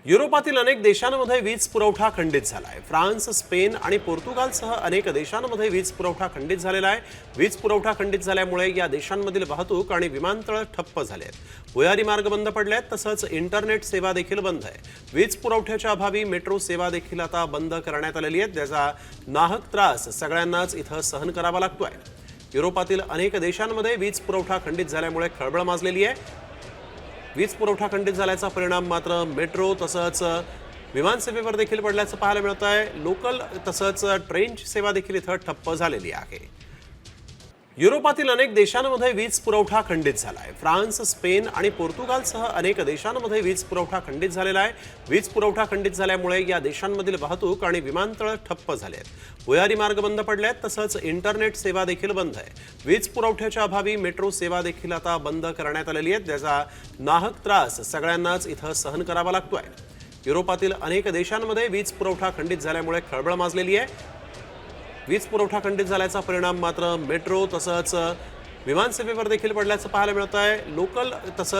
युरोपातील अनेक देशांमध्ये वीज पुरवठा खंडित झाला आहे। फ्रान्स, स्पेन आणि पोर्तुगालसह अनेक देशांमध्ये वीज पुरवठा खंडित झालेला आहे। वीज पुरवठा खंडित झाल्यामुळे या देशांमधील वाहतूक आणि विमानतळ ठप्प झाले आहेत। भुयारी मार्ग बंद पडले आहेत, तसंच इंटरनेट सेवा देखील बंद आहे। वीज पुरवठ्याच्या अभावी मेट्रो सेवा देखील आता बंद करण्यात आलेली आहे, ज्याचा नाहक त्रास सगळ्यांनाच इथं सहन करावा लागतोय। युरोपातील अनेक देशांमध्ये वीज पुरवठा खंडित झाल्यामुळे खळबळ माजलेली आहे। वीज पुरवठा खंडित झाल्याचा परिणाम मात्र मेट्रो तसंच विमानसेवेवर देखील पडल्याचं पाहायला मिळत आहे। लोकल तसंच ट्रेन सेवा देखील इथं ठप्प झालेली आहे। युरोपातील अनेक देशांमध्ये वीज पुरवठा खंडित झाला आहे। फ्रान्स, स्पेन आणि पोर्तुगालसह अनेक देशांमध्ये वीज पुरवठा खंडित झालेला आहे। वीज पुरवठा खंडित झाल्यामुळे या देशांमधील वाहतूक आणि विमानतळ ठप्प झाले आहेत। भुयारी मार्ग बंद पडले आहेत, तसंच इंटरनेट सेवा देखील बंद आहे। वीज पुरवठ्याच्या अभावी मेट्रो सेवा देखील आता बंद करण्यात आलेली आहे, ज्याचा नाहक त्रास सगळ्यांनाच इथं सहन करावा लागतोय। युरोपातील अनेक देशांमध्ये वीज पुरवठा खंडित झाल्यामुळे खळबळ माजलेली आहे। वीज पुरवठा खंडित झाल्याचा परिणाम मात्र मेट्रो तसंच विमानसेवेवर देखील पडल्याचं पाहायला मिळत आहे। लोकल तसंच